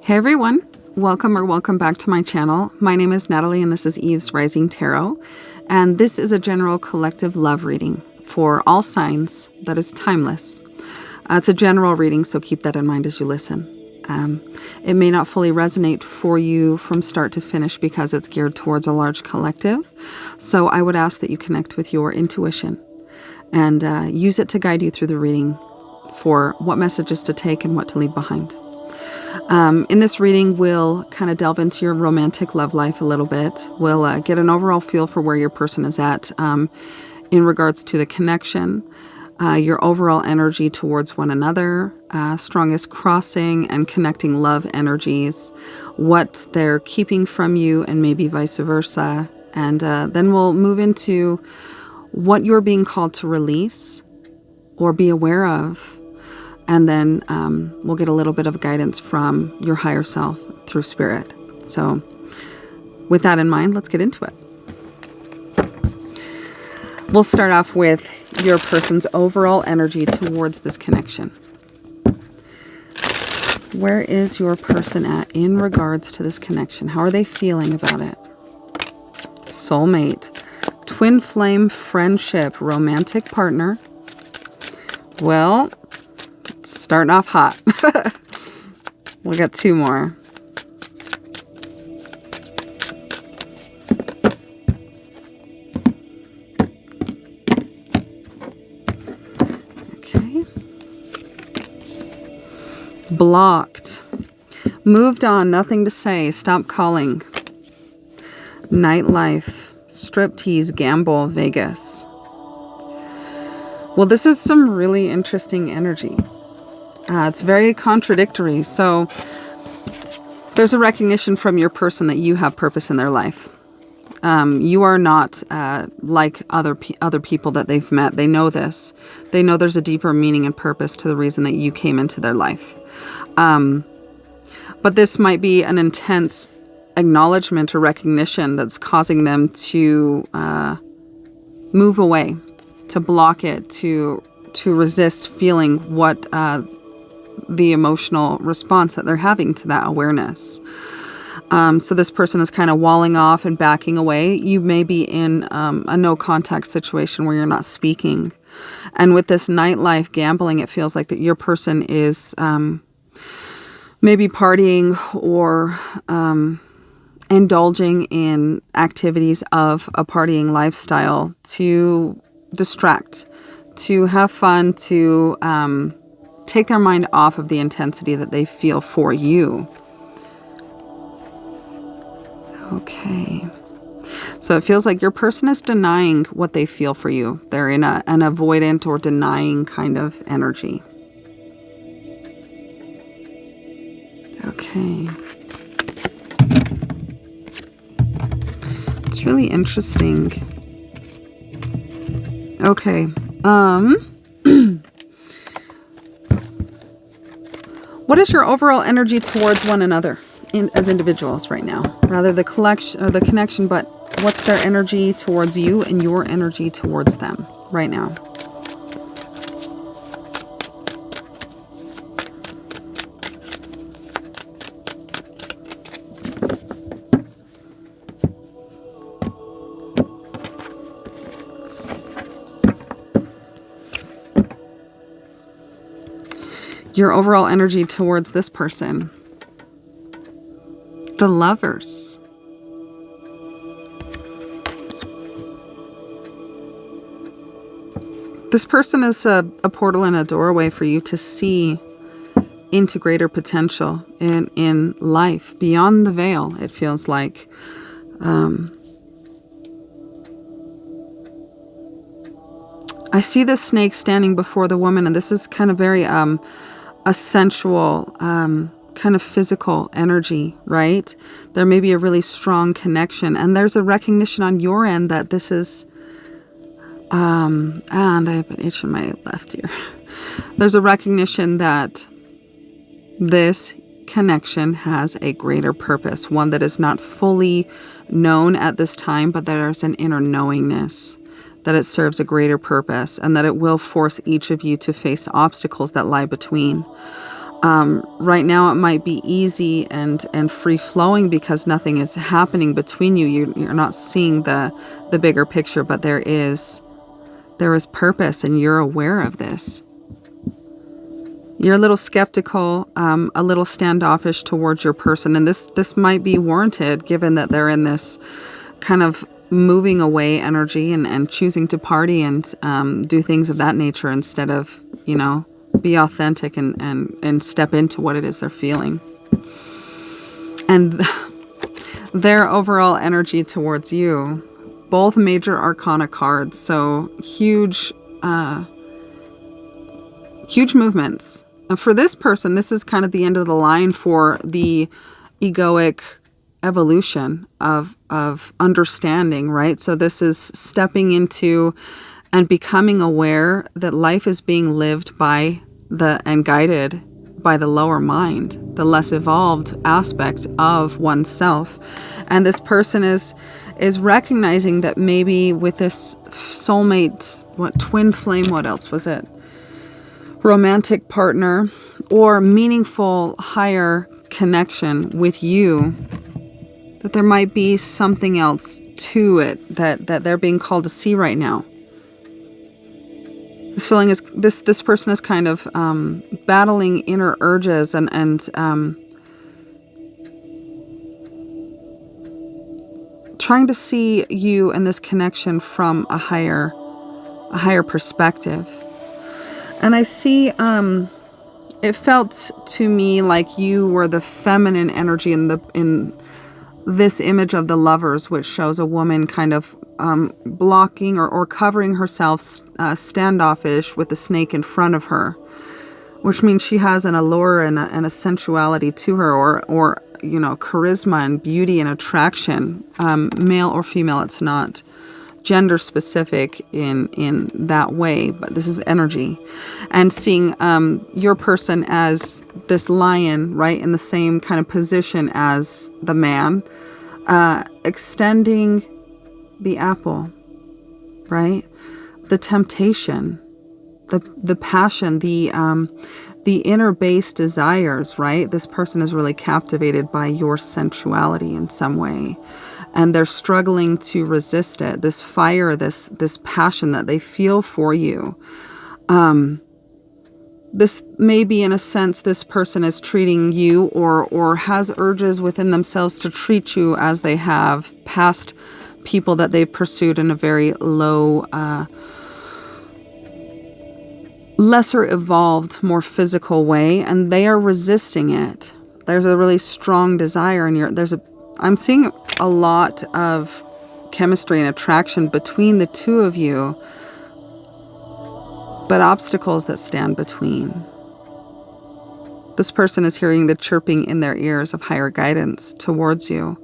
Hey everyone, welcome back to my channel. My name is Natalie and this is Eve's Rising Tarot. And this is a general collective love reading for all signs that is timeless. It's a general reading, so keep that in mind as you listen. It may not fully resonate for you from start to finish because it's geared towards a large collective. So I would ask that you connect with your intuition and use it to guide you through the reading for what messages to take and what to leave behind. In this reading, we'll kind of delve into your romantic love life a little bit. We'll get an overall feel for where your person is at in regards to the connection, your overall energy towards one another, strongest crossing and connecting love energies, what they're keeping from you and maybe vice versa. And then we'll move into what you're being called to release or be aware of. And then we'll get a little bit of guidance from your higher self through spirit. So with that in mind, let's get into it. We'll start off with your person's overall energy towards this connection. Where is your person at in regards to this connection? How are they feeling about it? Soulmate, twin flame, friendship, romantic partner. Well, starting off hot. We'll get two more. Okay. Blocked. Moved on, nothing to say, stop calling. Nightlife, striptease, gamble, Vegas. Well, this is some really interesting energy. It's very contradictory. So there's a recognition from your person that you have purpose in their life. You are not like other people that they've met. They know this. They know there's a deeper meaning and purpose to the reason that you came into their life. But this might be an intense acknowledgement or recognition that's causing them to move away, to block it, to resist feeling what the emotional response that they're having to that awareness. So this person is kind of walling off and backing away. You may be in a no contact situation where you're not speaking. And with this nightlife gambling, it feels like that your person is maybe partying or indulging in activities of a partying lifestyle to distract, to have fun, to take their mind off of the intensity that they feel for you. Okay. So it feels like your person is denying what they feel for you. They're in an avoidant or denying kind of energy. Okay. It's really interesting. Okay. What is your overall energy towards one another as individuals right now? Rather the collection or the connection, but what's their energy towards you and your energy towards them right now? Your overall energy towards this person. The Lovers. This person is a portal and a doorway for you to see into greater potential in life, beyond the veil, it feels like. I see this snake standing before the woman, and this is kind of very a sensual, kind of physical energy, right? There may be a really strong connection, and there's a recognition on your end that this is, and I have an itch in my left ear. There's a recognition that this connection has a greater purpose, one that is not fully known at this time, but there's an inner knowingness that it serves a greater purpose and that it will force each of you to face obstacles that lie between. Right now it might be easy and free flowing because nothing is happening between you. You're not seeing the bigger picture, but there is purpose, and you're aware of this. You're a little skeptical, a little standoffish towards your person, and this might be warranted given that they're in this kind of moving away energy and choosing to party and do things of that nature instead of, be authentic and step into what it is they're feeling. And their overall energy towards you, both major arcana cards, so huge movements. For this person, this is kind of the end of the line for the egoic evolution of understanding, right? So this is stepping into and becoming aware that life is being lived by and guided by the lower mind, the less evolved aspect of oneself. And this person is recognizing that maybe with this soulmate, twin flame, what else was it? Romantic partner or meaningful higher connection with you, that there might be something else to it that they're being called to see right now. This feeling is this person is kind of battling inner urges and trying to see you and this connection from a higher perspective. And I see, it felt to me like you were the feminine energy in this image of the Lovers, which shows a woman kind of blocking or covering herself standoffish with the snake in front of her, which means she has an allure and a sensuality to her, or charisma and beauty and attraction, male or female. It's not gender specific in that way, but this is energy. And seeing your person as this lion, right, in the same kind of position as the man, extending the apple, right, the temptation, the passion, the inner base desires, right? This person is really captivated by your sensuality in some way, and they're struggling to resist it. This fire, this passion that they feel for you. This may be, in a sense, this person is treating you or has urges within themselves to treat you as they have past people that they've pursued in a very low, lesser evolved, more physical way, and they are resisting it. There's a really strong desire in I'm seeing a lot of chemistry and attraction between the two of you, but obstacles that stand between. This person is hearing the chirping in their ears of higher guidance towards you,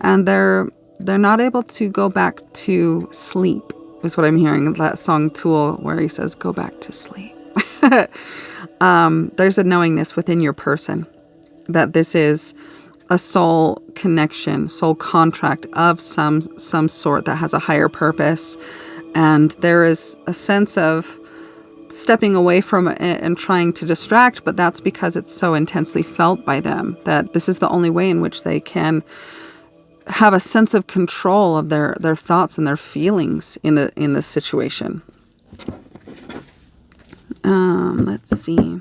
and they're not able to go back to sleep, is what I'm hearing. That song Tool, where he says, go back to sleep. There's a knowingness within your person that this is a soul connection, soul contract of some sort that has a higher purpose. And there is a sense of stepping away from it and trying to distract, but that's because it's so intensely felt by them that this is the only way in which they can have a sense of control of their thoughts and their feelings in this situation. Let's see.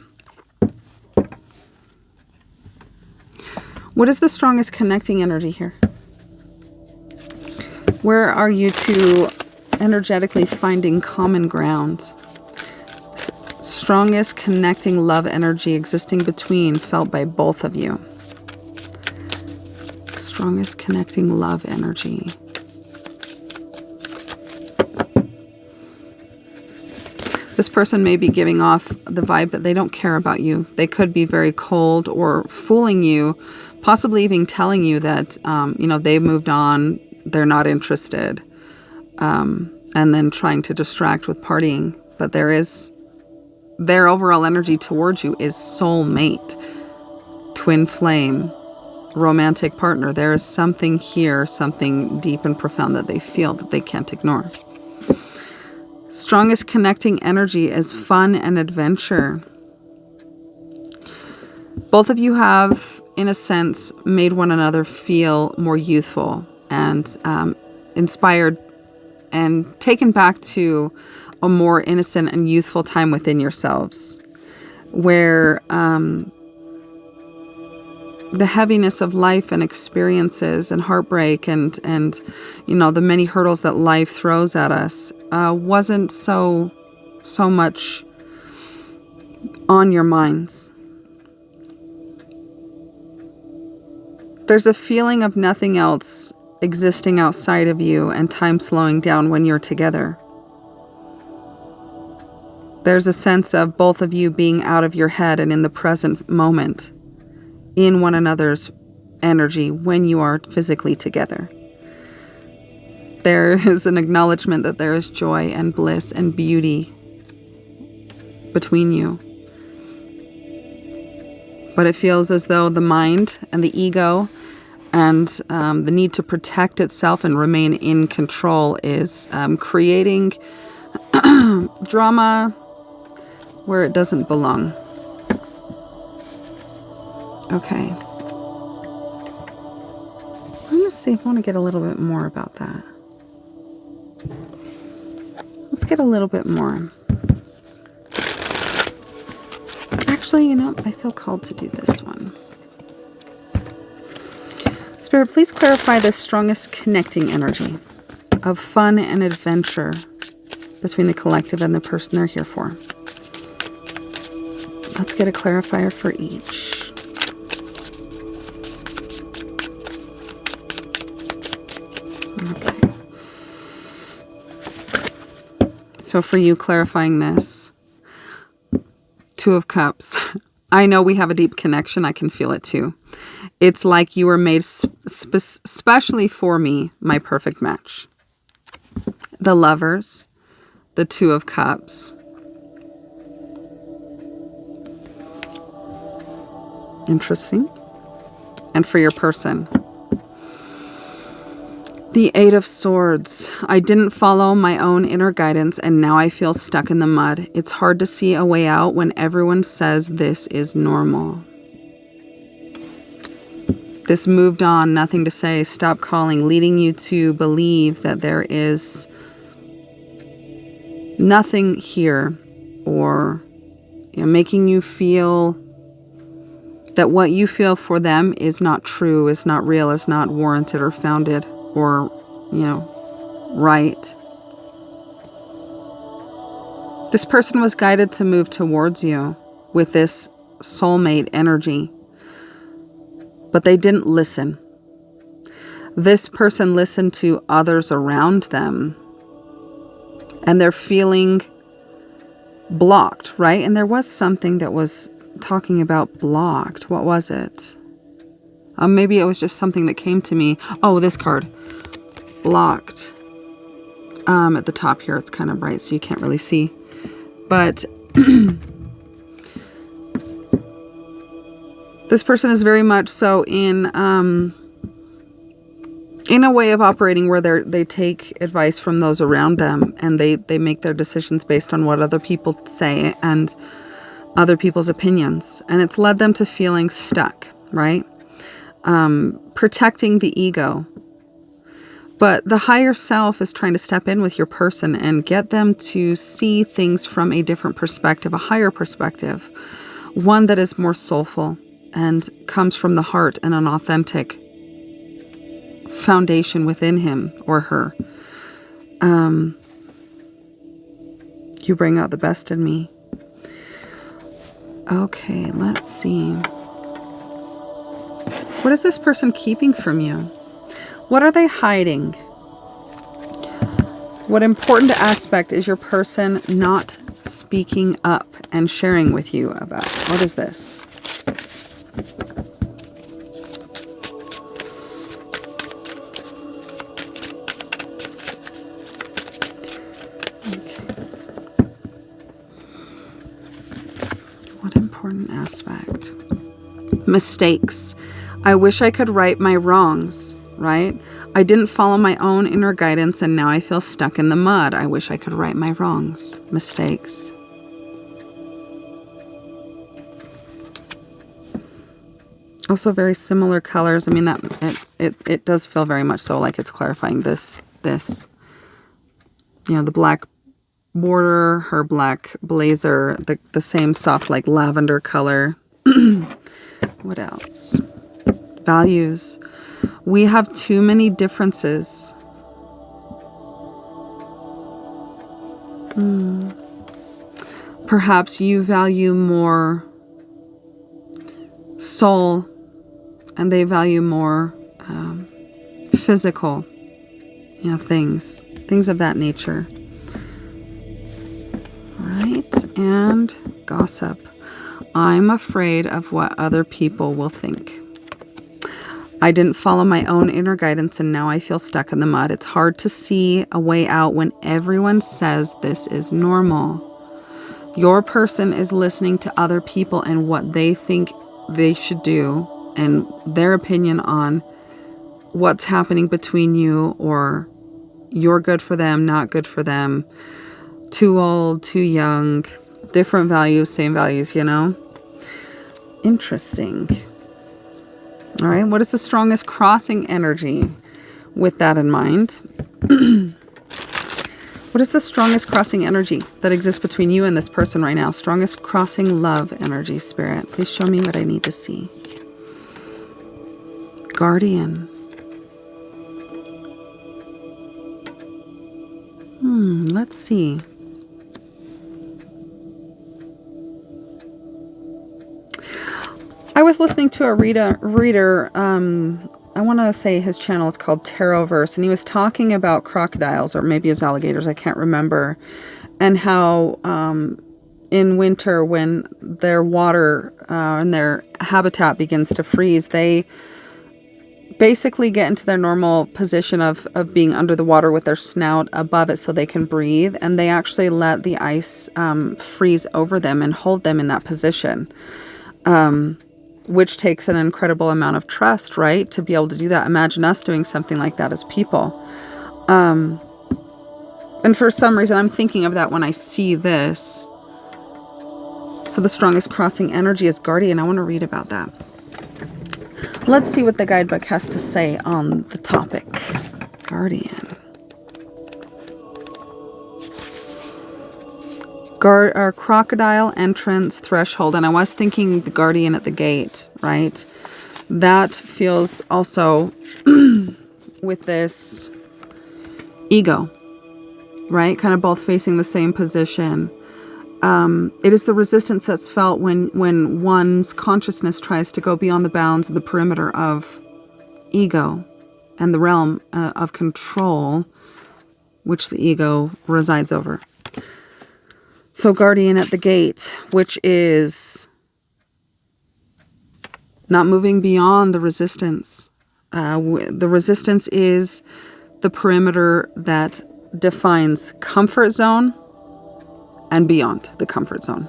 What is the strongest connecting energy here? Where are you two energetically finding common ground? Strongest connecting love energy existing between, felt by both of you. Strongest connecting love energy. This person may be giving off the vibe that they don't care about you. They could be very cold or fooling you, possibly even telling you that, they've moved on, they're not interested, and then trying to distract with partying. But their overall energy towards you is soulmate, twin flame, romantic partner. There is something here, something deep and profound that they feel that they can't ignore. Strongest connecting energy is fun and adventure. Both of you have, in a sense, made one another feel more youthful and inspired and taken back to a more innocent and youthful time within yourselves, where the heaviness of life and experiences and heartbreak and the many hurdles that life throws at us wasn't so much on your minds. There's a feeling of nothing else existing outside of you and time slowing down when you're together. There's a sense of both of you being out of your head and in the present moment, in one another's energy when you are physically together. There is an acknowledgement that there is joy and bliss and beauty between you. But it feels as though the mind and the ego and the need to protect itself and remain in control is creating drama where it doesn't belong. Okay. Let's see if I want to get a little bit more about that. Let's get a little bit more. Actually, I feel called to do this one. Spirit, please clarify the strongest connecting energy of fun and adventure between the collective and the person they're here for. Let's get a clarifier for each. Okay. So for you, clarifying this, Two of Cups. I know we have a deep connection. I can feel it too. It's like you were made specially for me, my perfect match. The Lovers, the Two of Cups. Interesting. And for your person, the Eight of Swords. I didn't follow my own inner guidance and now I feel stuck in the mud. It's hard to see a way out when everyone says this is normal. This moved on, nothing to say, stop calling, leading you to believe that there is nothing here, or making you feel that what you feel for them is not true, is not real, is not warranted or founded or, right. This person was guided to move towards you with this soulmate energy, but they didn't listen. This person listened to others around them, and they're feeling blocked, right? And there was something that was talking about blocked. What was it? Maybe it was just something that came to me. Oh, this card. Blocked. At the top here, it's kind of bright, so you can't really see. But this person is very much so in a way of operating where they take advice from those around them, and they make their decisions based on what other people say and other people's opinions. And it's led them to feeling stuck, right? Protecting the ego. But the higher self is trying to step in with your person and get them to see things from a different perspective, a higher perspective, one that is more soulful and comes from the heart and an authentic foundation within him or her. You bring out the best in me. Okay, let's see. What is this person keeping from you? What are they hiding? What important aspect is your person not speaking up and sharing with you about? What is this? Okay. What important aspect? Mistakes. I wish I could right my wrongs. Right? I didn't follow my own inner guidance and now I feel stuck in the mud. I wish I could right my wrongs. Mistakes. Also very similar colors. I mean, that it does feel very much so like it's clarifying this. You know, the black border, her black blazer, the same soft like lavender color. What else? Values. We have too many differences. Perhaps you value more soul and they value more physical, you know, things of that nature. Right? And gossip. I'm afraid of what other people will think. I didn't follow my own inner guidance and now I feel stuck in the mud. It's hard to see a way out when everyone says this is normal. Your person is listening to other people and what they think they should do and their opinion on what's happening between you, or you're good for them, not good for them, too old, too young, different values, same values, you know? Interesting. All right, what is the strongest crossing energy with that in mind? What is the strongest crossing energy that exists between you and this person right now? Strongest crossing love energy, Spirit. Please show me what I need to see. Guardian. Let's see. I was listening to a reader, I want to say his channel is called Tarotverse, and he was talking about crocodiles, or maybe it's alligators, I can't remember, and how in winter when their water and their habitat begins to freeze, they basically get into their normal position of being under the water with their snout above it so they can breathe, and they actually let the ice freeze over them and hold them in that position. Which takes an incredible amount of trust, right? To be able to do that. Imagine us doing something like that as people. And for some reason, I'm thinking of that when I see this. So the strongest crossing energy is Guardian. I want to read about that. Let's see what the guidebook has to say on the topic. Guardian. Crocodile entrance threshold, and I was thinking the guardian at the gate, right? That feels also with this ego, right? Kind of both facing the same position. It is the resistance that's felt when one's consciousness tries to go beyond the bounds of the perimeter of ego and the realm of control, which the ego resides over. So guardian at the gate, which is not moving beyond the resistance. The resistance is the perimeter that defines comfort zone and beyond the comfort zone.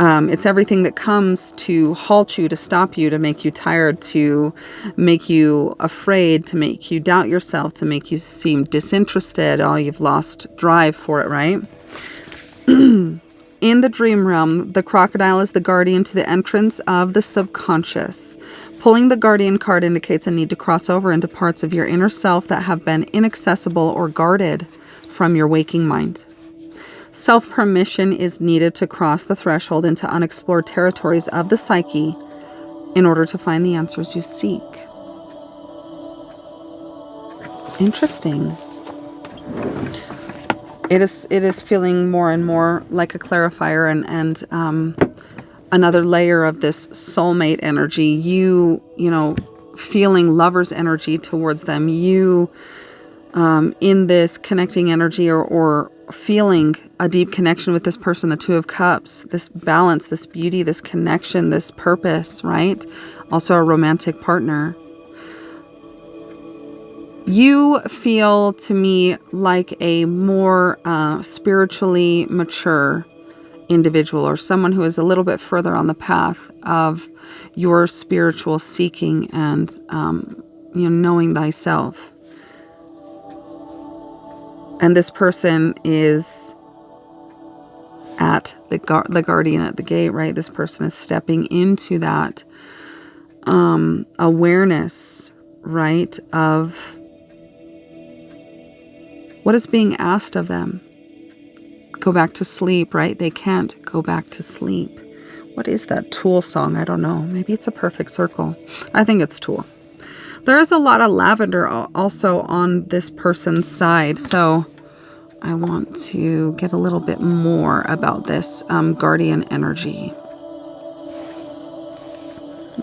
It's everything that comes to halt you, to stop you, to make you tired, to make you afraid, to make you doubt yourself, to make you seem disinterested. Oh, you've lost drive for it, right? In the dream realm, the crocodile is the guardian to the entrance of the subconscious. Pulling the guardian card indicates a need to cross over into parts of your inner self that have been inaccessible or guarded from your waking mind. Self-permission is needed to cross the threshold into unexplored territories of the psyche in order to find the answers you seek. Interesting. It is feeling more and more like a clarifier and another layer of this soulmate energy. You know, feeling lover's energy towards them. You in this connecting energy or feeling a deep connection with this person, the Two of Cups, this balance, this beauty, this connection, this purpose, right? Also a romantic partner. You feel to me like a more spiritually mature individual, or someone who is a little bit further on the path of your spiritual seeking and knowing thyself. And this person is at the guardian at the gate, right? This person is stepping into that awareness, right, of what is being asked of them. Go back to sleep, right? They can't go back to sleep. What is that Tool song? I don't know. Maybe it's A Perfect Circle. I think it's Tool. There is a lot of lavender also on this person's side. So I want to get a little bit more about this guardian energy.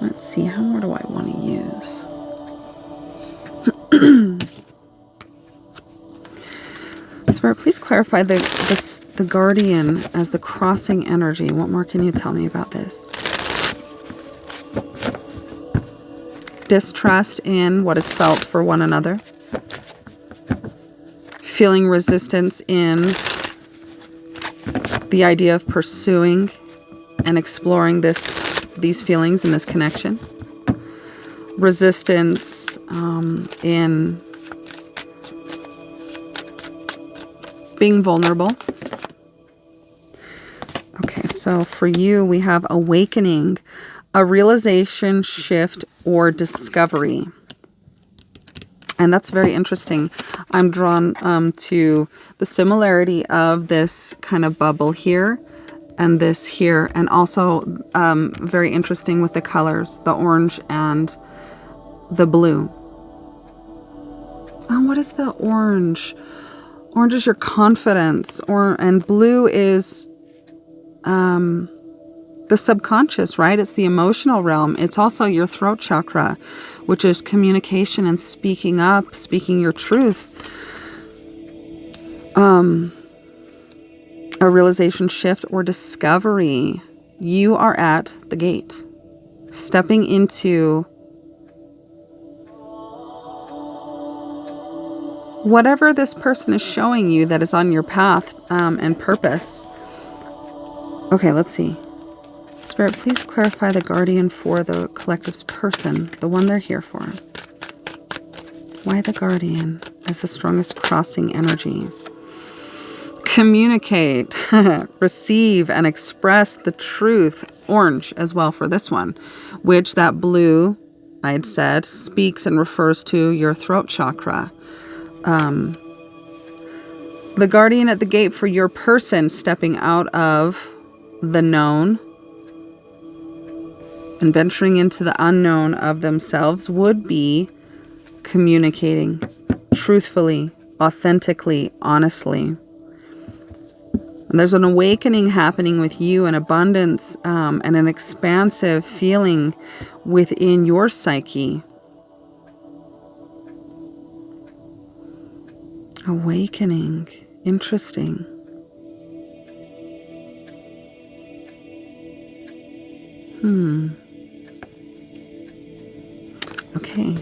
Let's see, how more do I want to use? Spirit, please clarify the guardian as the crossing energy. What more can you tell me about this? Distrust in what is felt for one another. Feeling resistance in the idea of pursuing and exploring these feelings and this connection. Resistance in being vulnerable. Okay, so for you, we have awakening, a realization, shift, or discovery. And that's very interesting. I'm drawn to the similarity of this kind of bubble here and this here. And also very interesting with the colors, the orange and the blue. Oh, what is the orange? Orange is your confidence, and blue is the subconscious, right? It's the emotional realm. It's also your throat chakra, which is communication and speaking up, speaking your truth. A realization, shift, or discovery. You are at the gate, stepping into whatever this person is showing you that is on your path and purpose. Okay, let's see. Spirit, please clarify the guardian for the collective's person, the one they're here for. Why the guardian as the strongest crossing energy? Communicate, receive, and express the truth. Orange as well for this one, which that blue, I had said, speaks and refers to your throat chakra. The guardian at the gate for your person stepping out of the known and venturing into the unknown of themselves would be communicating truthfully, authentically, honestly. And there's an awakening happening with you, an abundance and an expansive feeling within your psyche. Awakening. Interesting. Okay.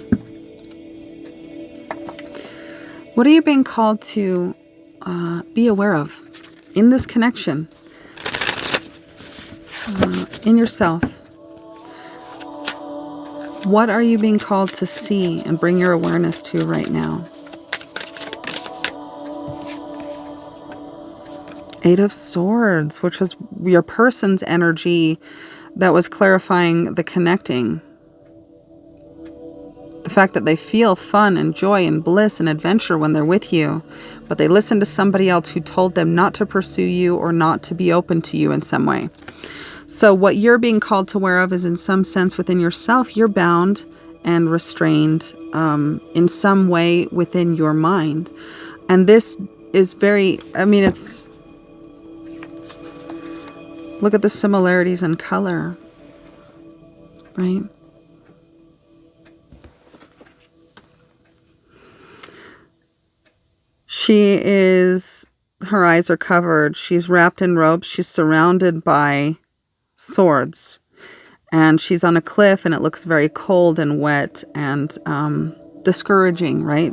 What are you being called to be aware of in this connection? In yourself. What are you being called to see and bring your awareness to right now? Eight of Swords, which was your person's energy that was clarifying the connecting. The fact that they feel fun and joy and bliss and adventure when they're with you, but they listen to somebody else who told them not to pursue you or not to be open to you in some way. So what you're being called to aware of is, in some sense, within yourself, you're bound and restrained in some way within your mind. And this is very, it's... Look at the similarities in color, right? Her eyes are covered. She's wrapped in robes. She's surrounded by swords. And she's on a cliff, and it looks very cold and wet and discouraging, right?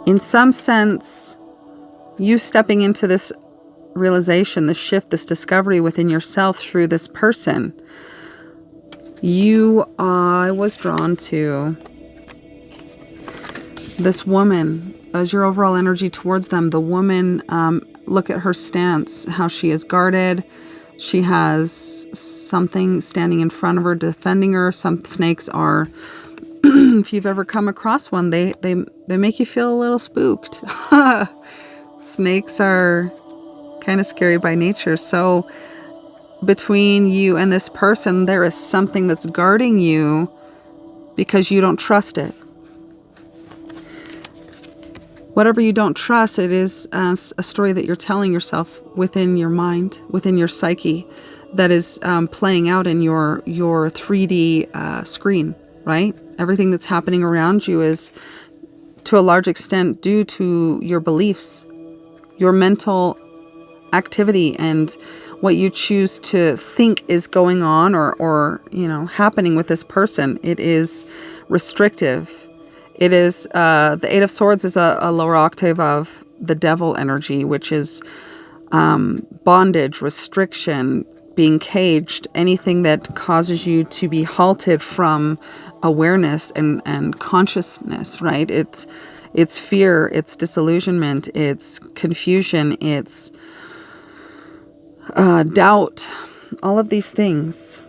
In some sense, you stepping into this realization, this shift, this discovery within yourself through this person, I was drawn to this woman as your overall energy towards them. The woman, look at her stance, how she is guarded, She has something standing in front of her, defending her. Some snakes are, if you've ever come across one, they make you feel a little spooked. Snakes are kind of scary by nature. So between you and this person, there is something that's guarding you because you don't trust it. Whatever you don't trust, it is a story that you're telling yourself within your mind, within your psyche, that is playing out in your 3D screen, right? Everything that's happening around you is, to a large extent, due to your beliefs, your mental activity, and what you choose to think is going on or happening with this person. It is restrictive. It is, the Eight of Swords is a lower octave of the devil energy, which is bondage, restriction, being caged, anything that causes you to be halted from awareness and consciousness, right? It's fear, it's disillusionment, it's confusion, it's doubt, all of these things.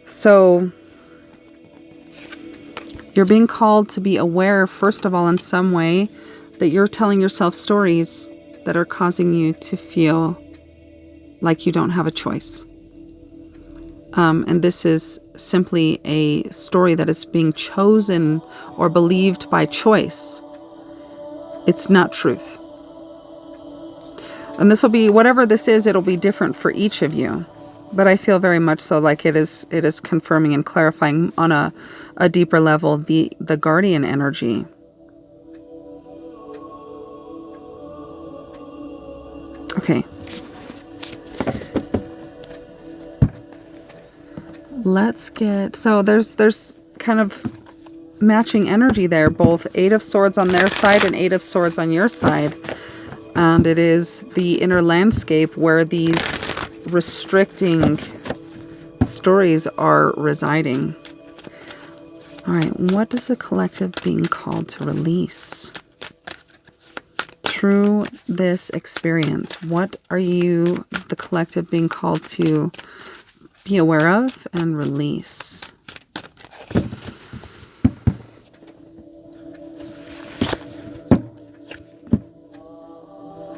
So you're being called to be aware, first of all, in some way, that you're telling yourself stories that are causing you to feel like you don't have a choice. And this is simply a story that is being chosen or believed by choice. It's not truth. And this will be, whatever this is, it'll be different for each of you. But I feel very much so like it is confirming and clarifying on a deeper level the guardian energy. Okay. Let's get, so there's kind of matching energy there, both Eight of Swords on their side and Eight of Swords on your side. And it is the inner landscape where these restricting stories are residing. All right, what is the collective being called to release through this experience? What are you, the collective, being called to be aware of and release?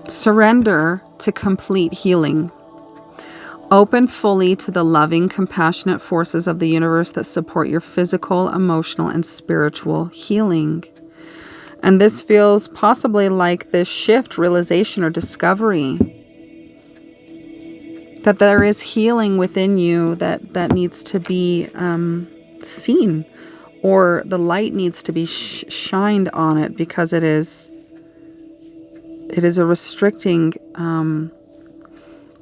Surrender to complete healing. Open fully to the loving, compassionate forces of the universe that support your physical, emotional, and spiritual healing. And this feels possibly like this shift, realization, or discovery that there is healing within you that needs to be seen, or the light needs to be shined on it, because it is a restricting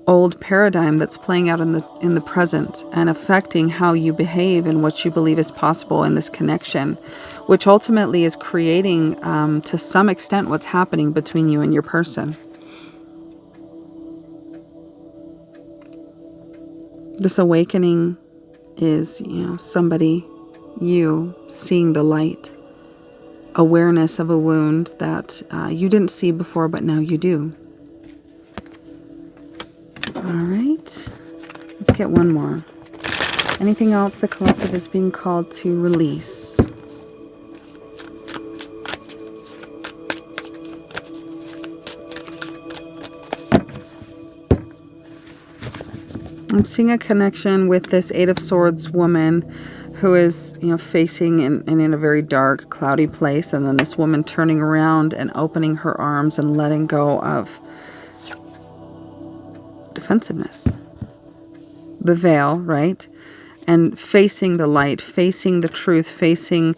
old paradigm that's playing out in the present and affecting how you behave and what you believe is possible in this connection, which ultimately is creating to some extent what's happening between you and your person. This awakening is, somebody, you seeing the light, awareness of a wound that you didn't see before, but now you do. All right, let's get one more. Anything else the collective is being called to release? I'm seeing a connection with this Eight of Swords woman who is, facing and in a very dark, cloudy place, and then this woman turning around and opening her arms and letting go of defensiveness, the veil, right? And facing the light, facing the truth, facing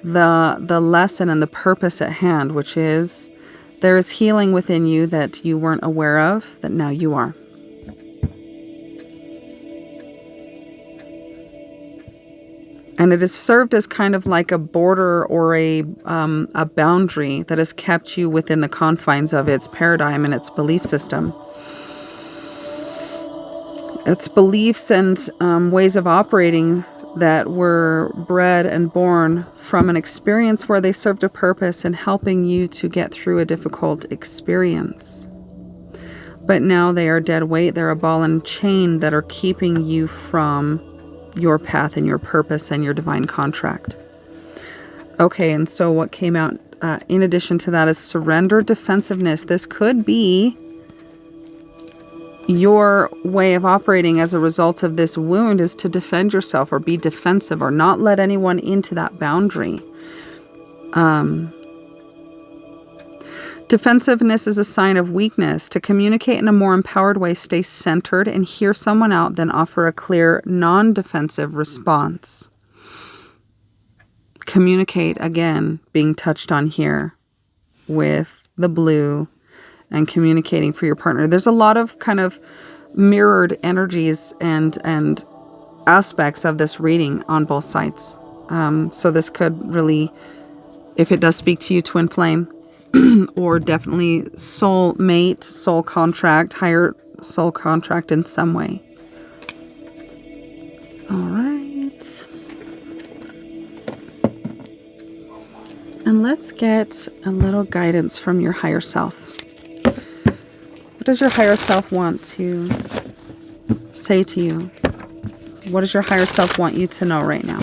the lesson and the purpose at hand, which is there is healing within you that you weren't aware of, that now you are. And it has served as kind of like a border or a boundary that has kept you within the confines of its paradigm and its belief system. Its beliefs and ways of operating that were bred and born from an experience where they served a purpose in helping you to get through a difficult experience. But now they are dead weight. They're a ball and chain that are keeping you from your path and your purpose and your divine contract. Okay, and so what came out in addition to that is surrender, defensiveness. This could be your way of operating as a result of this wound, is to defend yourself or be defensive or not let anyone into that boundary. Defensiveness is a sign of weakness. To communicate in a more empowered way, stay centered and hear someone out, then offer a clear, non-defensive response. Communicate, again, being touched on here with the blue and communicating for your partner. There's a lot of kind of mirrored energies and aspects of this reading on both sides. So this could really, if it does speak to you, twin flame, or definitely soul mate, soul contract, higher soul contract in some way. All right. And let's get a little guidance from your higher self. What does your higher self want to say to you? What does your higher self want you to know right now?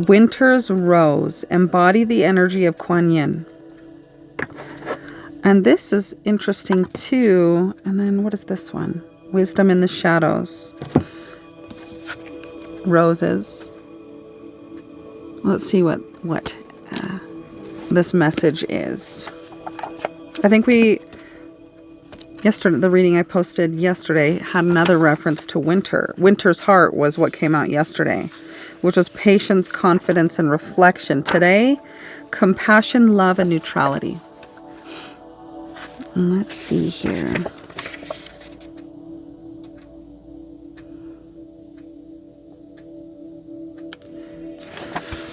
Winter's Rose. Embody the energy of Kuan Yin. And this is interesting too. And then what is this one? Wisdom in the Shadows. Roses. Let's see what this message is. I think yesterday, the reading I posted yesterday had another reference to winter. Winter's heart was what came out yesterday, which was patience, confidence, and reflection. Today, compassion, love, and neutrality. Let's see here.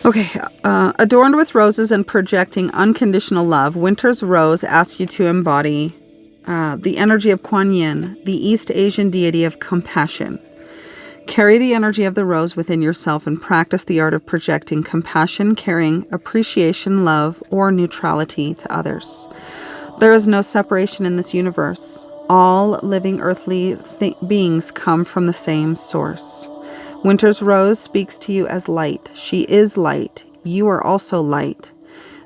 Okay, adorned with roses and projecting unconditional love, Winter's Rose asks you to embody the energy of Kuan Yin, the East Asian deity of compassion. Carry the energy of the rose within yourself and practice the art of projecting compassion, caring, appreciation, love, or neutrality to others. There is no separation in this universe. All living earthly beings come from the same source. Winter's Rose speaks to you as light. She is light. You are also light.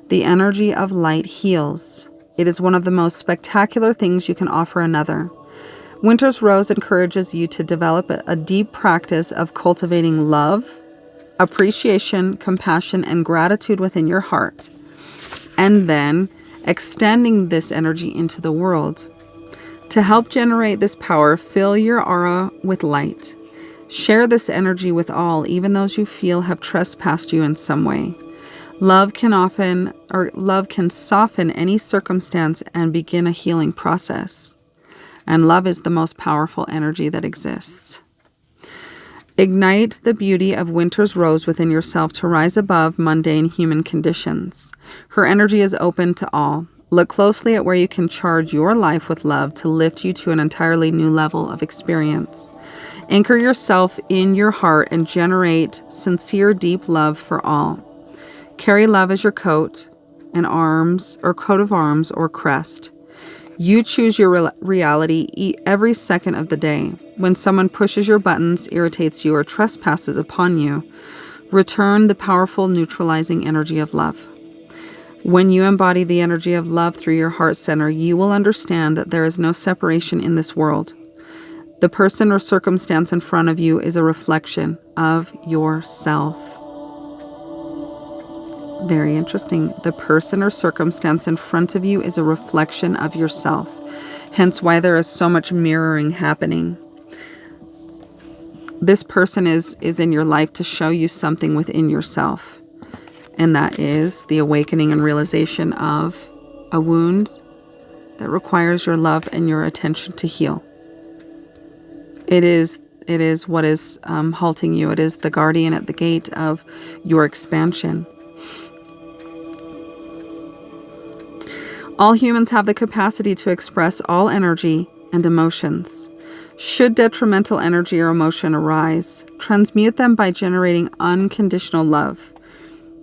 The energy of light heals. It is one of the most spectacular things you can offer another. Winter's Rose encourages you to develop a deep practice of cultivating love, appreciation, compassion, and gratitude within your heart, and then extending this energy into the world. To help generate this power, fill your aura with light. Share this energy with all, even those you feel have trespassed you in some way. Love can soften any circumstance and begin a healing process. And love is the most powerful energy that exists. Ignite the beauty of Winter's Rose within yourself to rise above mundane human conditions. Her energy is open to all. Look closely at where you can charge your life with love to lift you to an entirely new level of experience. Anchor yourself in your heart and generate sincere, deep love for all. Carry love as your coat of arms or crest. You choose your reality every second of the day. When someone pushes your buttons, irritates you, or trespasses upon you, return the powerful neutralizing energy of love. When you embody the energy of love through your heart center, you will understand that there is no separation in this world. The person or circumstance in front of you is a reflection of yourself. Very interesting. The person or circumstance in front of you is a reflection of yourself. Hence why there is so much mirroring happening. This person is in your life to show you something within yourself. And that is the awakening and realization of a wound that requires your love and your attention to heal. It is what is halting you. It is the guardian at the gate of your expansion. All humans have the capacity to express all energy and emotions. Should detrimental energy or emotion arise, transmute them by generating unconditional love.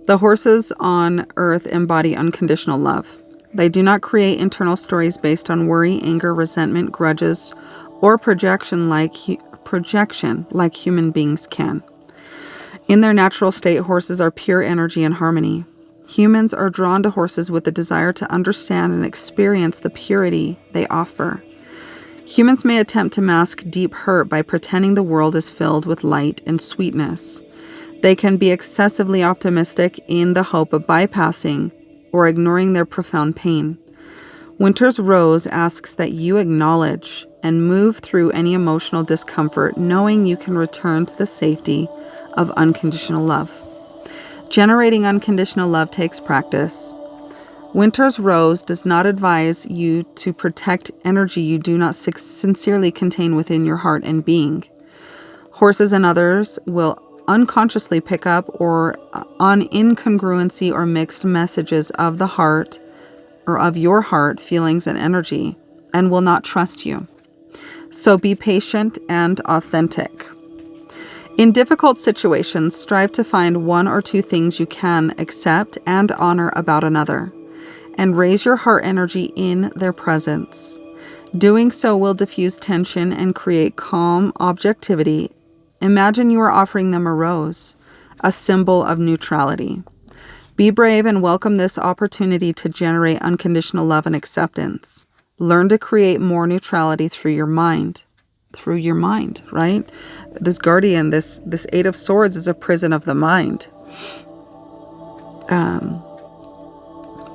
The horses on earth embody unconditional love. They do not create internal stories based on worry, anger, resentment, grudges, or projection like human beings can. In their natural state, horses are pure energy and harmony. Humans are drawn to horses with the desire to understand and experience the purity they offer. Humans may attempt to mask deep hurt by pretending the world is filled with light and sweetness. They can be excessively optimistic in the hope of bypassing or ignoring their profound pain. Winter's Rose asks that you acknowledge and move through any emotional discomfort, knowing you can return to the safety of unconditional love. Generating unconditional love takes practice. Winter's Rose does not advise you to protect energy you do not sincerely contain within your heart and being. Horses and others will unconsciously pick up on incongruency or mixed messages of the heart or of your heart, feelings, and energy, and will not trust you. So be patient and authentic. In difficult situations, strive to find one or two things you can accept and honor about another, and raise your heart energy in their presence. Doing so will diffuse tension and create calm objectivity. Imagine you are offering them a rose, a symbol of neutrality. Be brave and welcome this opportunity to generate unconditional love and acceptance. Learn to create more neutrality through your mind. Through your mind, right? This guardian, this Eight of Swords is a prison of the mind.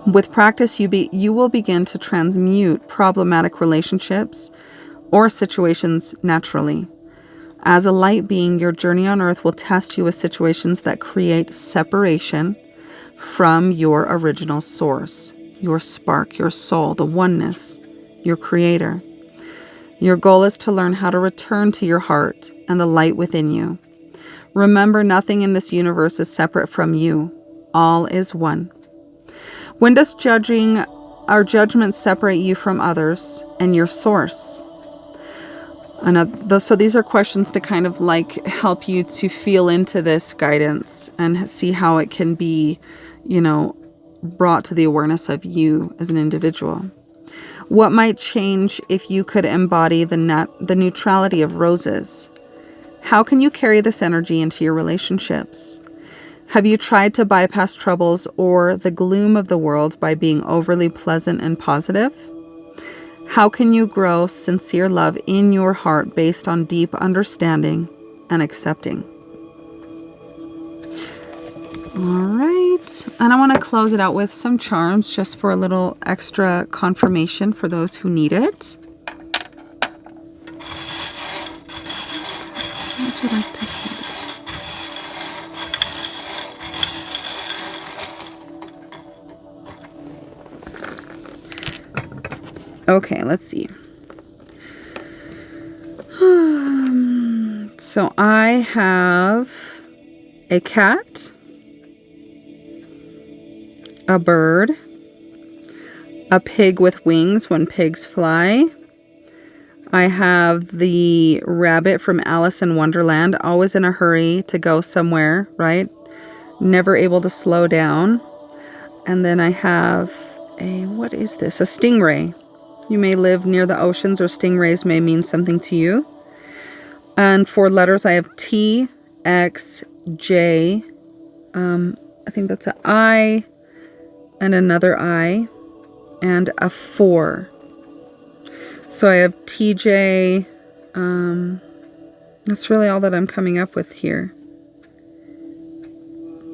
With practice, you will begin to transmute problematic relationships or situations naturally. As a light being, your journey on earth will test you with situations that create separation from your original source, your spark, your soul, the oneness, your creator. Your goal is to learn how to return to your heart and the light within you. Remember, nothing in this universe is separate from you. All is one. When does our judgment separate you from others and your source? So these are questions to kind of like help you to feel into this guidance and see how it can be, brought to the awareness of you as an individual. What might change if you could embody the neutrality of roses? How can you carry this energy into your relationships? Have you tried to bypass troubles or the gloom of the world by being overly pleasant and positive? How can you grow sincere love in your heart based on deep understanding and accepting? All right. And I want to close it out with some charms just for a little extra confirmation for those who need it. What would you like to see? Okay, let's see. So I have a cat, a bird, a pig with wings when pigs fly. I have the rabbit from Alice in Wonderland, always in a hurry to go somewhere, right? Never able to slow down. And then I have what is this? A stingray. You may live near the oceans, or stingrays may mean something to you. And for letters, I have T, X, J. I think that's an I and another I and a 4. So I have TJ. That's really all that I'm coming up with here.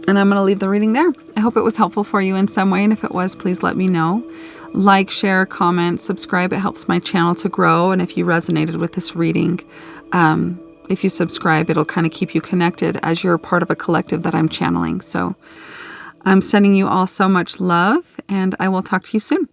And I'm going to leave the reading there. I hope it was helpful for you in some way. And if it was, please let me know. Like, share, comment, subscribe. It helps my channel to grow. And if you resonated with this reading, if you subscribe, it'll kind of keep you connected as you're part of a collective that I'm channeling. So I'm sending you all so much love, and I will talk to you soon.